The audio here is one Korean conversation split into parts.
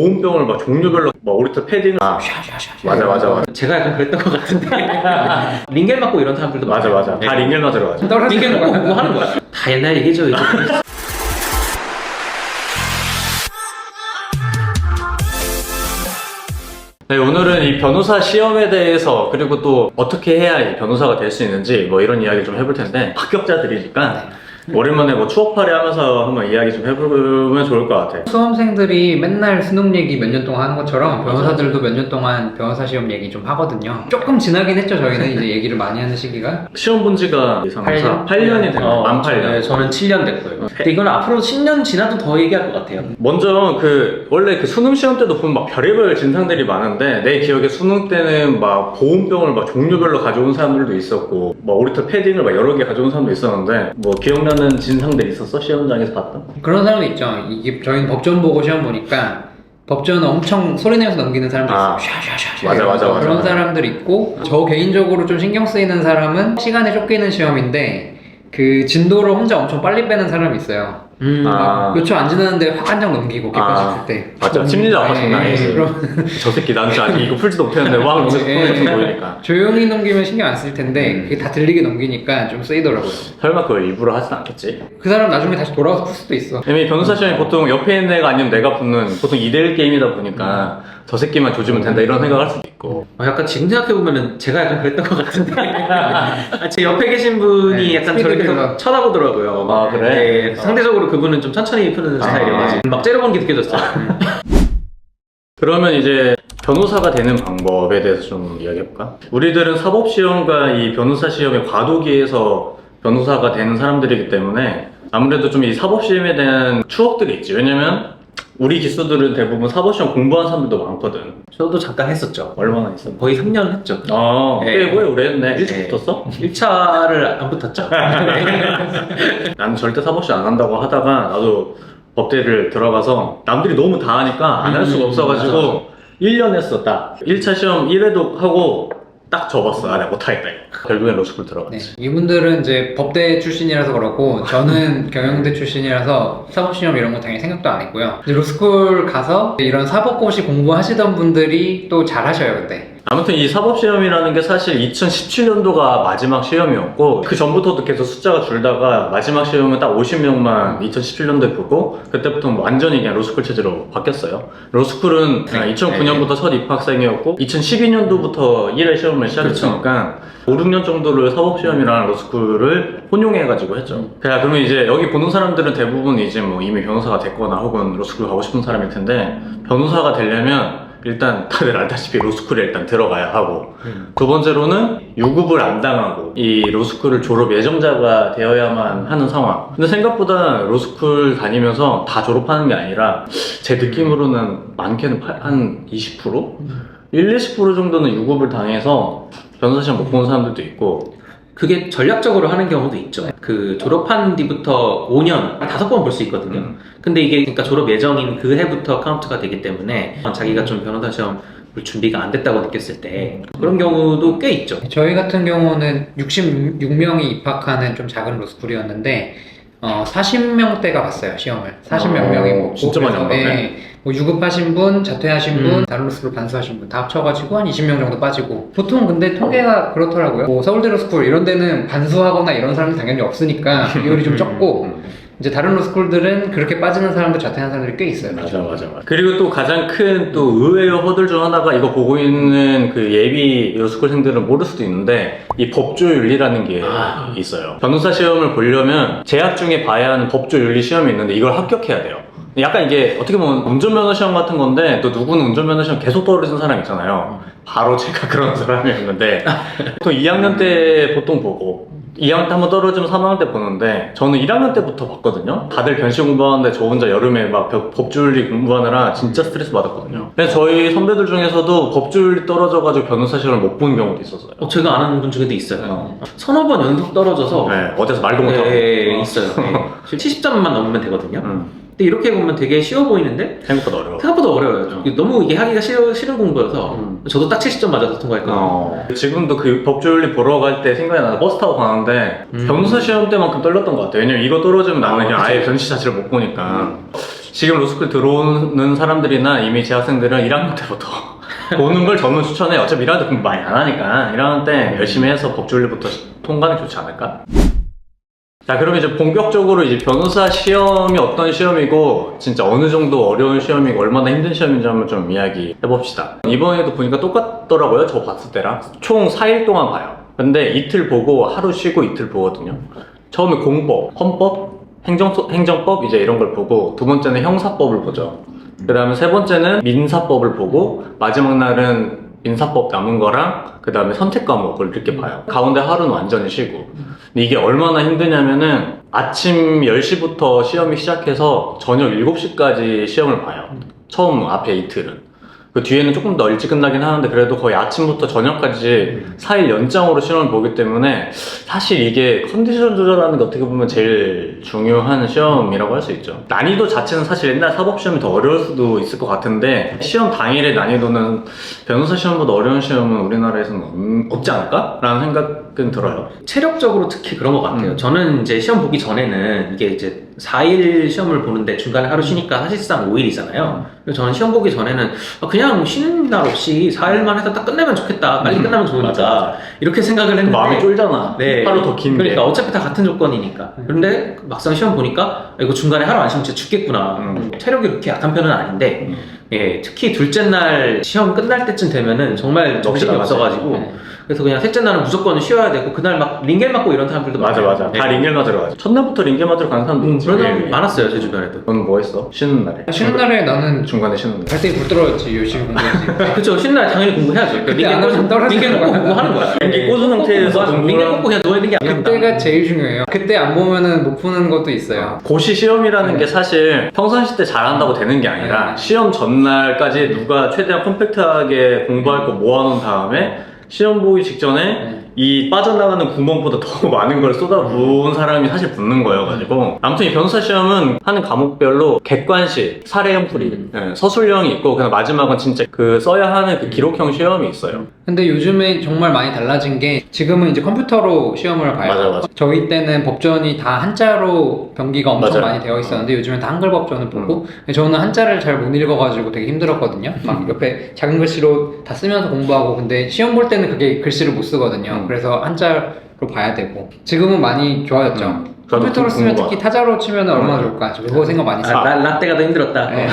보온병을 막 종류별로 막 오리터 패딩을 맞아. 제가 약간 그랬던 것 같은데 링겔 맞고 이런 사람들도 맞아. 많아요. 다 링겔 맞으러 가죠. 링겔 맞고 그거 하는 거야. 다 옛날 얘기죠 이제. 네, 오늘은 이 변호사 시험에 대해서 그리고 또 어떻게 해야 이 변호사가 될 수 있는지 뭐 이런 이야기 좀 해볼 텐데 합격자들이니까 오랜만에 뭐 추억팔이 하면서 한번 이야기 좀 해보면 좋을 것 같아. 수험생들이 맨날 수능 얘기 몇 년 동안 하는 것처럼 변호사들도 몇 년 동안 변호사 시험 얘기 좀 하거든요. 조금 지나긴 했죠. 저희는 이제 얘기를 많이 하는 시기가. 시험 본 지가 8년이 된 거예요. 만 8년. 네, 저는 7년 됐고요. 근데 이건 앞으로 10년 지나도 더 얘기할 것 같아요. 먼저 원래 그 수능 시험 때도 보면 막 별의별 진상들이 많은데 내 기억에 수능 때는 막 보온병을 막 종류별로 가져온 사람들도 있었고 막 오리터 패딩을 막 여러 개 가져온 사람도 있었는데 뭐 기억나는 진상들 있었어? 시험장에서 봤던? 그런 사람도 있죠. 이게 저희는 법전 보고 시험 보니까 법전 엄청 소리 내면서 넘기는 사람도 있어요. 샤샤샤. 맞아. 그런 사람들 있고 저 개인적으로 좀 신경 쓰이는 사람은 시간에 쫓기는 시험인데 그 진도를 혼자 엄청 빨리 빼는 사람이 있어요. 몇 초 안 지났는데 확 한 장 넘기고 객관식 때. 맞죠. 심리자가 장난이지. 그럼 저 새끼 난 진짜 이거 풀지도 못했는데 막 넘겨서 보이니까. 조용히 넘기면 신경 안 쓸 텐데 그게 다 들리게 넘기니까 좀 쓰이더라고요. 설마 그걸 일부러 하진 않겠지? 그 사람 나중에 다시 돌아와서 풀 수도 있어. 이미 변호사 시험이 보통 옆에 있는 애가 아니면 내가 붙는 보통 2대1 게임이다 보니까 저 새끼만 조지면 된다 이런 생각할 수도 있고. 약간 지금 생각해보면은 제가 약간 그랬던 것 같은데 제 옆에 계신 분이 네, 약간 저를 계속 쳐다보더라고요. 아, 그래? 네, 상대적으로 그분은 좀 천천히 푸는 스타일이어가지고 막 째려본 게 느껴졌어요. 그러면 이제 변호사가 되는 방법에 대해서 좀 이야기해볼까? 우리들은 사법시험과 이 변호사 시험의 과도기에서 변호사가 되는 사람들이기 때문에 아무래도 좀 이 사법시험에 대한 추억들이 있지. 왜냐면 우리 기수들은 대부분 사법시험 공부한 사람들도 많거든. 저도 잠깐 했었죠. 얼마나 있어? 거의 3년 했죠. 꽤 네. 오래 했네. 일찍 붙었어? 1차를 안 붙었죠. 나는 절대 사법시험 안 한다고 하다가 나도 법대를 들어가서 남들이 너무 다 하니까 안 할 수가 없어가지고 맞아. 1년 했어 딱. 1차 시험 1회도 하고 딱 접었어. 아, 내가 못하겠다 이거. 결국엔 로스쿨 네, 들어갔지. 이분들은 이제 법대 출신이라서 그렇고 저는 경영대 출신이라서 사법시험 이런 거 당연히 생각도 안 했고요. 이제 로스쿨 가서 이런 사법고시 공부하시던 분들이 또 잘하셔요 그때. 아무튼 이 사법시험이라는 게 사실 2017년도가 마지막 시험이었고 그 전부터도 계속 숫자가 줄다가 마지막 시험은 딱 50명만 2017년도에 보고 그때부터는 완전히 그냥 로스쿨 체제로 바뀌었어요. 로스쿨은 2009년부터 첫 입학생이었고 2012년도부터 1회 시험을 시작했으니까 5, 6년 정도를 사법시험이랑 로스쿨을 혼용해가지고 했죠. 그러면 이제 여기 보는 사람들은 대부분 이제 뭐 이미 변호사가 됐거나 혹은 로스쿨 가고 싶은 사람일 텐데 변호사가 되려면 일단 다들 알다시피 로스쿨에 일단 들어가야 하고 두 번째로는 유급을 안 당하고 이 로스쿨을 졸업 예정자가 되어야만 하는 상황. 근데 생각보다 로스쿨 다니면서 다 졸업하는 게 아니라 제 느낌으로는 많게는 한 20%? 20% 정도는 유급을 당해서 변호사 시험 못 보는 사람들도 있고 그게 전략적으로 하는 경우도 있죠. 그 졸업한 뒤부터 5년, 5번 볼 수 있거든요. 근데 이게 그러니까 졸업 예정인 그 해부터 카운트가 되기 때문에 자기가 좀 변호사 시험 준비가 안 됐다고 느꼈을 때 그런 경우도 꽤 있죠. 저희 같은 경우는 66명이 입학하는 좀 작은 로스쿨이었는데 40명대가 봤어요 시험을. 40몇 명이 보고 진짜 많이 안 봤네. 뭐 유급하신 분, 자퇴하신 분, 다른 로스쿨 반수하신 분 다 합쳐가지고 한 20명 정도 빠지고 보통 근데 통계가 그렇더라고요. 뭐 서울대 로스쿨 이런 데는 반수하거나 이런 사람이 당연히 없으니까 비율이 좀 적고 이제 다른 로스쿨들은 그렇게 빠지는 사람들, 자퇴하는 사람들이 꽤 있어요. 맞아. 그리고 또 가장 큰 또 의외의 허들 중 하나가 이거 보고 있는 그 예비 로스쿨생들은 모를 수도 있는데 이 법조윤리라는 게 있어요. 변호사 시험을 보려면 재학 중에 봐야 하는 법조윤리 시험이 있는데 이걸 합격해야 돼요. 약간 이게 어떻게 보면 운전면허 시험 같은 건데 또 누구는 운전면허 시험 계속 떨어지는 사람 있잖아요. 바로 제가 그런 사람이었는데 보통 2학년 때 보통 보고 2학년 때 한번 떨어지면 3학년 때 보는데 저는 1학년 때부터 봤거든요. 다들 변시 공부하는데 저 혼자 여름에 막 법조윤리 공부하느라 진짜 스트레스 받았거든요. 그래서 저희 선배들 중에서도 법조윤리 떨어져가지고 변호사 시험을 못 본 경우도 있었어요. 제가 아는 분 중에도 있어요. 서너 번 연속 떨어져서 어디서 말도 못하고 있어요. 70점만 넘으면 되거든요. 근데 이렇게 보면 되게 쉬워 보이는데 생각보다 어려워. 생각보다 어려워요. 너무 이게 하기가 싫은 공부여서 저도 딱 70점 맞아서 통과했거든요. 지금도 그 법조윤리 보러 갈 때 생각이 나서 버스 타고 가는데 변호사 시험 때만큼 떨렸던 것 같아요. 왜냐면 이거 떨어지면 나는 그냥 아예 변시 자체를 못 보니까 지금 로스쿨 들어오는 사람들이나 이미 재학생들은 1학년 때부터 보는 걸 저는 추천해. 어차피 1학년 때 공부 많이 안 하니까 1학년 때 열심히 해서 법조인부터 통과하는 게 좋지 않을까? 자, 그럼 이제 본격적으로 이제 변호사 시험이 어떤 시험이고 진짜 어느 정도 어려운 시험이고 얼마나 힘든 시험인지 한번 좀 이야기 해봅시다. 이번에도 보니까 똑같더라고요. 저 봤을 때랑 총 4일 동안 봐요. 근데 이틀 보고 하루 쉬고 이틀 보거든요. 처음에 공법, 헌법, 행정법 이제 이런 걸 보고, 두 번째는 형사법을 보죠. 그 다음에 세 번째는 민사법을 보고, 마지막 날은 민사법 남은 거랑 그 다음에 선택 과목을 이렇게 봐요. 가운데 하루는 완전히 쉬고. 근데 이게 얼마나 힘드냐면은 아침 10시부터 시험이 시작해서 저녁 7시까지 시험을 봐요. 처음 앞에 이틀은. 그 뒤에는 조금 더 일찍 끝나긴 하는데 그래도 거의 아침부터 저녁까지 4일 연장으로 시험을 보기 때문에 사실 이게 컨디션 조절하는 게 어떻게 보면 제일 중요한 시험이라고 할 수 있죠. 난이도 자체는 사실 옛날 사법시험이 더 어려울 수도 있을 것 같은데 시험 당일의 난이도는 변호사 시험보다 어려운 시험은 우리나라에서는 없지 않을까? 라는 생각은 들어요. 체력적으로 특히 그런 것 같아요. 저는 이제 시험 보기 전에는 이게 이제 4일 시험을 보는데 중간에 하루 쉬니까 사실상 5일이잖아요. 그래서 저는 시험 보기 전에는 그냥 쉬는 날 없이 4일만 해서 딱 끝내면 좋겠다. 빨리 끝나면 좋으니까. 맞아. 이렇게 생각을 했는데 마음이 쫄잖아. 네. 하루 더 긴데. 그러니까 어차피 다 같은 조건이니까. 그런데 막상 시험 보니까 이거 중간에 하루 안 쉬면 진짜 죽겠구나. 체력이 그렇게 약한 편은 아닌데 예, 특히 둘째 날 시험 끝날 때쯤 되면은 정말 정신이 없어가지고 그래서 그냥 셋째 날은 무조건 쉬어야 되고 그날 막 링겔 맞고 이런 사람들도 맞아. 많아요. 다 네. 링겔 맞으러 가죠. 첫날부터 링겔 맞으러 가는 사람도 있지. 그런 사람 많았어요, 제 주변에도. 너는 뭐 했어? 쉬는 날에? 쉬는 날에 나는 중간에 쉬는 날. 갈등이 불들어졌지. 열심히 공부했지. 그쵸, 쉬는 날 당연히 공부해야죠. 그때 안 하면 떨어지는 링겔 꽂고 거야. 공부하는 거야. 링겔 꽂은 상태에서 링겔 꽂고 그냥 누워있는 게 아니야. 그때가 제일 중요해요. 그때 안 보면은 못 푸는 것도 있어요. 고시 시험이라는 게 사실 평상시 때 잘한다고 되는 게 아니라 시험 전날까지 누가 최대한 컴팩트하게 공부할 거 모아놓은 다음에 시험 보기 직전에 이 빠져나가는 구멍보다 더 많은 걸 쏟아부은 사람이 사실 붙는 거여가지고 아무튼 이 변호사 시험은 하는 과목별로 객관식, 사례형 풀이, 서술형이 있고 그냥 마지막은 진짜 그 써야 하는 그 기록형 시험이 있어요. 근데 요즘에 정말 많이 달라진 게 지금은 이제 컴퓨터로 시험을 봐요. 맞아. 저희 때는 법전이 다 한자로 병기가 엄청 맞아요. 많이 되어 있었는데 요즘엔 다 한글 법전을 보고 저는 한자를 잘 못 읽어가지고 되게 힘들었거든요. 막 옆에 작은 글씨로 다 쓰면서 공부하고 근데 시험 볼 때는 그게 글씨를 못 쓰거든요. 그래서 한자로 봐야 되고 지금은 많이 좋아졌죠. 컴퓨터로 쓰면 특히 타자로 치면 얼마나 좋을까. 저 그거 생각 많이 했어요. 라떼가 더 힘들었다. 네.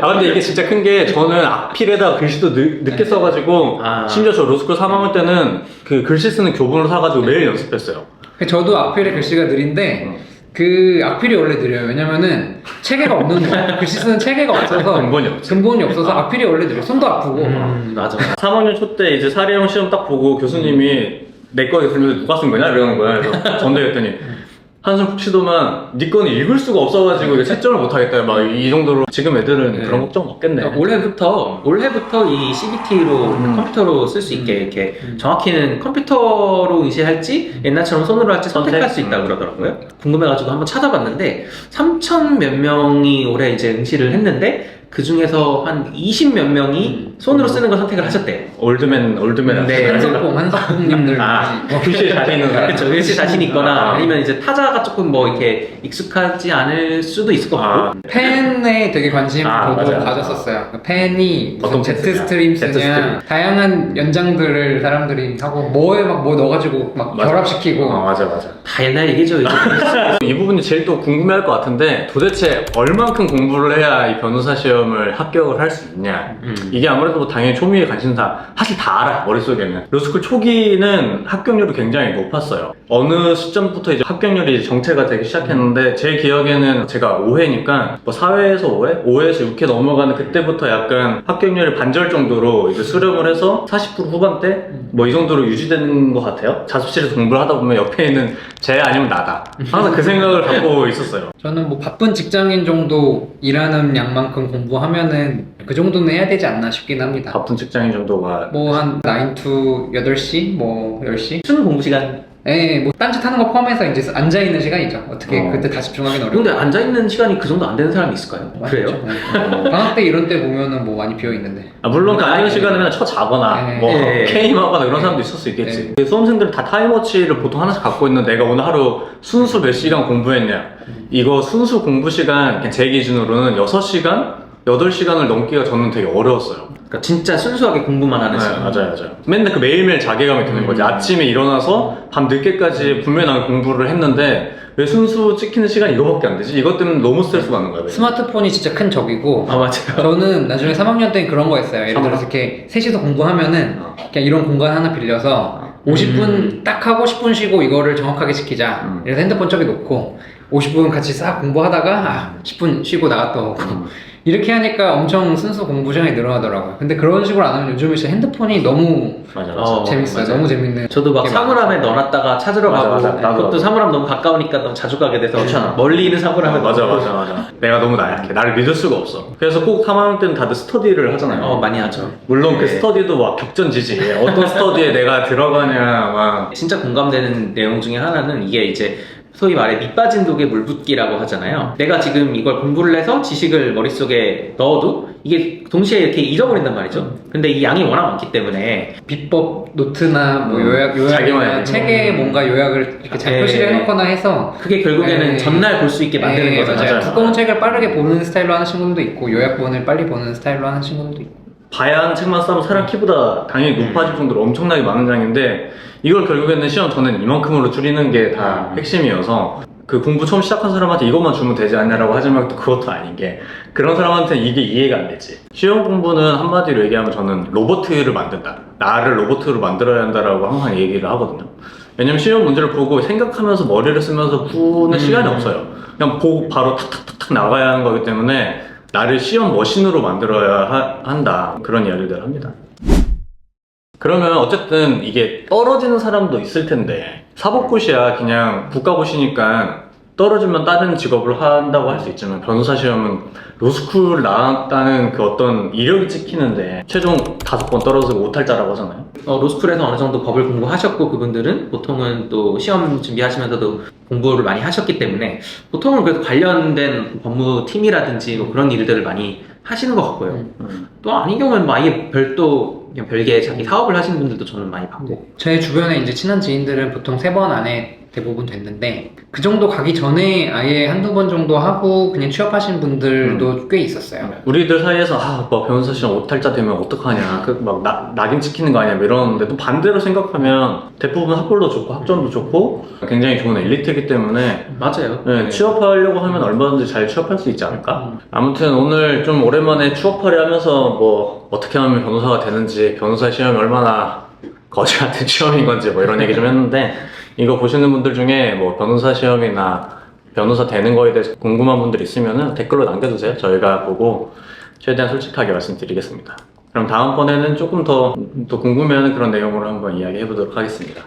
아 근데 이게 진짜 큰 게 저는 악필에다 글씨도 늦게 써가지고 심지어 저 로스쿨 3학년 때는 그 글씨 쓰는 교본을 사가지고 매일 연습했어요. 저도 악필의 글씨가 느린데 그 악필이 원래 느려요. 왜냐면은 체계가 없는 거예요. 글씨 쓰는 체계가 없어서 근본이 없어서 악필이 원래 느려. 손도 아프고 맞아. 3학년 초 때 이제 사례형 시험 딱 보고 교수님이 내 거 있으면 누가 쓴 거냐 이러는 거야. 그래서 전대했더니 한숨 푹 쉬더만 네 거는 읽을 수가 없어가지고 이거 채점을 못 하겠다. 막 이 정도로 지금 애들은 그런 걱정 없겠네. 올해부터 이 CBT로 컴퓨터로 쓸 수 있게 이렇게 정확히는 컴퓨터로 응시할지 옛날처럼 손으로 할지 선택할 수 있다고 그러더라고요. 궁금해가지고 한번 찾아봤는데 3천 몇 명이 올해 이제 응시를 했는데 그 중에서 한 20 몇 명이 손으로 쓰는 걸 선택을 하셨대요. 올드맨 네. 한석봉님들 글씨에 자신 있는 사람. 그렇죠. 글씨 자신 있거나 아니면 이제 타자가 조금 뭐 이렇게 익숙하지 않을 수도 있을 것 같고. 펜에 되게 관심을 저도 가졌었어요. 펜이 무슨 Z 스트림 쓰냐 다양한 연장들을 사람들이 하고 뭐에 막 뭐 넣어가지고 막 결합시키고 맞아. 다 옛날 얘기죠. 이제. 이 부분이 제일 또 궁금해할 것 같은데 도대체 얼만큼 공부를 해야 이 변호사 시험을 합격을 할 수 있냐. 이게 아무래도 뭐 당연히 초미의 관심사 사실 다 알아 머릿속에는. 로스쿨 초기는 합격률이 굉장히 높았어요. 어느 시점부터 이제 합격률이 정체가 되기 시작했는데 제 기억에는 제가 5회니까 뭐 4회에서 5회? 5회에서 6회 넘어가는 그때부터 약간 합격률이 반절 정도로 이제 수렴을 해서 40% 후반대? 뭐 이 정도로 유지되는 것 같아요. 자습실에서 공부를 하다 보면 옆에 있는 쟤 아니면 나다. 항상 그 생각을 갖고 있었어요. 저는 뭐 바쁜 직장인 정도 일하는 양만큼 공부하면은 그 정도는 해야 되지 않나 싶긴 합니다. 바쁜 직장인 정도가 뭐 한 9 to 8시? 뭐 10시? 수능 공부 시간 뭐 딴짓 하는 거 포함해서 이제 앉아 있는 시간이죠. 어떻게 그때 다 집중하기는 어려워. 근데 앉아있는 시간이 그 정도 안 되는 사람이 있을까요? 그래요? 방학 때 이런 때 보면은 뭐 많이 비어 있는데. 물론 그 앉는 시간에 맨날 자거나 네. 뭐 네. 게임하거나 이런 사람도 있을 수 있겠지. 수험생들은 다 타임워치를 보통 하나씩 갖고 있는 내가 오늘 하루 순수 몇 시간 공부했냐. 이거 순수 공부 시간 그냥 제 기준으로는 6시간, 8시간을 넘기가 저는 되게 어려웠어요. 그러니까 진짜 순수하게 공부만 하는 네, 시간. 맞아요. 맨날 그 매일매일 자괴감이 드는 거지. 아침에 일어나서 밤 늦게까지 분명히 나는 공부를 했는데 왜 순수 찍히는 시간이 이거밖에 안 되지? 이것 때문에 너무 스트레스 받는 거야. 스마트폰이 진짜 큰 적이고. 맞아요. 저는 나중에 3학년 때는 그런 거였어요. 예를 들어서 이렇게 셋이서 공부하면은 그냥 이런 공간 하나 빌려서 50분 딱 하고 10분 쉬고 이거를 정확하게 지키자. 그래서 핸드폰 저기 놓고 50분 같이 싹 공부하다가 10분 쉬고 나갔다 오고. 이렇게 하니까 엄청 순수 공부 시간이 늘어나더라고요. 근데 그런 식으로 안 하면 요즘에 진짜 핸드폰이 너무 맞아. 재밌어요. 맞아요. 너무 재밌는. 저도 막 게 사물함에 넣어놨다가 찾으러 맞아, 가고 맞아. 나도. 그것도 사물함 너무 가까우니까 너무 자주 가게 돼서 그렇잖아. 멀리 있는 사물함에 맞아. 넣고. 내가 너무 나약해. 나를 믿을 수가 없어. 그래서 꼭 3학년 때는 다들 스터디를 하잖아요. 많이 하죠. 물론 그 네. 스터디도 막 격전지지. 어떤 스터디에 내가 들어가냐 막. 진짜 공감되는 내용 중에 하나는 이게 이제 소위 말해 밑빠진 독에 물 붓기라고 하잖아요. 내가 지금 이걸 공부를 해서 지식을 머릿속에 넣어도 이게 동시에 이렇게 잊어버린단 말이죠. 근데 이 양이 워낙 많기 때문에 비법 노트나 뭐 자기만의 요약이나 책에 뭔가 요약을 이렇게 잘 표시를 해놓거나 해서 그게 결국에는 네. 전날 볼 수 있게 만드는 네, 거잖아요. 맞아요. 두꺼운 책을 빠르게 보는 스타일로 하는 친구들도 있고 요약본을 빨리 보는 스타일로 하는 친구들도 있고. 봐야 하는 책만 싸면 사람 키보다 당연히 높아질 정도로 엄청나게 많은 양인데 이걸 결국에는 시험 전에는 이만큼으로 줄이는 게 다 핵심이어서 그 공부 처음 시작한 사람한테 이것만 주면 되지 않냐라고 하지만 또 그것도 아닌 게 그런 사람한테는 이게 이해가 안 되지. 시험 공부는 한마디로 얘기하면 저는 로봇을 만든다. 나를 로봇으로 만들어야 한다라고 항상 얘기를 하거든요. 왜냐면 시험 문제를 보고 생각하면서 머리를 쓰면서 푸는 시간이 없어요. 그냥 보고 바로 탁탁탁탁 나가야 하는 거기 때문에 나를 시험 머신으로 만들어야 한다. 그런 이야기를 합니다. 그러면 어쨌든 이게 떨어지는 사람도 있을 텐데 사법고시야 그냥 국가고시니까 떨어지면 다른 직업을 한다고 할 수 있지만 변호사 시험은 로스쿨 나왔다는 그 어떤 이력이 찍히는데 최종 5번 떨어져서 오탈자라고 하잖아요. 로스쿨에서 어느 정도 법을 공부하셨고 그분들은 보통은 또 시험 준비하시면서도 공부를 많이 하셨기 때문에 보통은 그래도 관련된 법무팀이라든지 뭐 그런 일들을 많이 하시는 것 같고요. 또 아닌 경우는 뭐 아예 별도 그냥 별개 자기 사업을 하시는 분들도 저는 많이 봤고. 제 주변에 이제 친한 지인들은 보통 3번 안에 대부분 됐는데 그 정도 가기 전에 아예 한두 번 정도 하고 그냥 취업하신 분들도 꽤 있었어요. 우리들 사이에서 뭐 변호사 시험 오탈자 되면 어떡하냐 그 막 낙인 찍히는 거 아니야 뭐 이러는데 또 반대로 생각하면 대부분 학벌도 좋고 학점도 좋고 굉장히 좋은 엘리트이기 때문에 맞아요. 네, 취업하려고 하면 얼마든지 잘 취업할 수 있지 않을까? 아무튼 오늘 좀 오랜만에 추억팔이 하면서 뭐 어떻게 하면 변호사가 되는지 변호사 시험이 얼마나 거지 같은 시험인 건지 뭐 이런 얘기 좀 했는데 이거 보시는 분들 중에 뭐 변호사 시험이나 변호사 되는 거에 대해서 궁금한 분들 있으면 댓글로 남겨주세요. 저희가 보고 최대한 솔직하게 말씀드리겠습니다. 그럼 다음번에는 조금 더 궁금해하는 그런 내용으로 한번 이야기해 보도록 하겠습니다.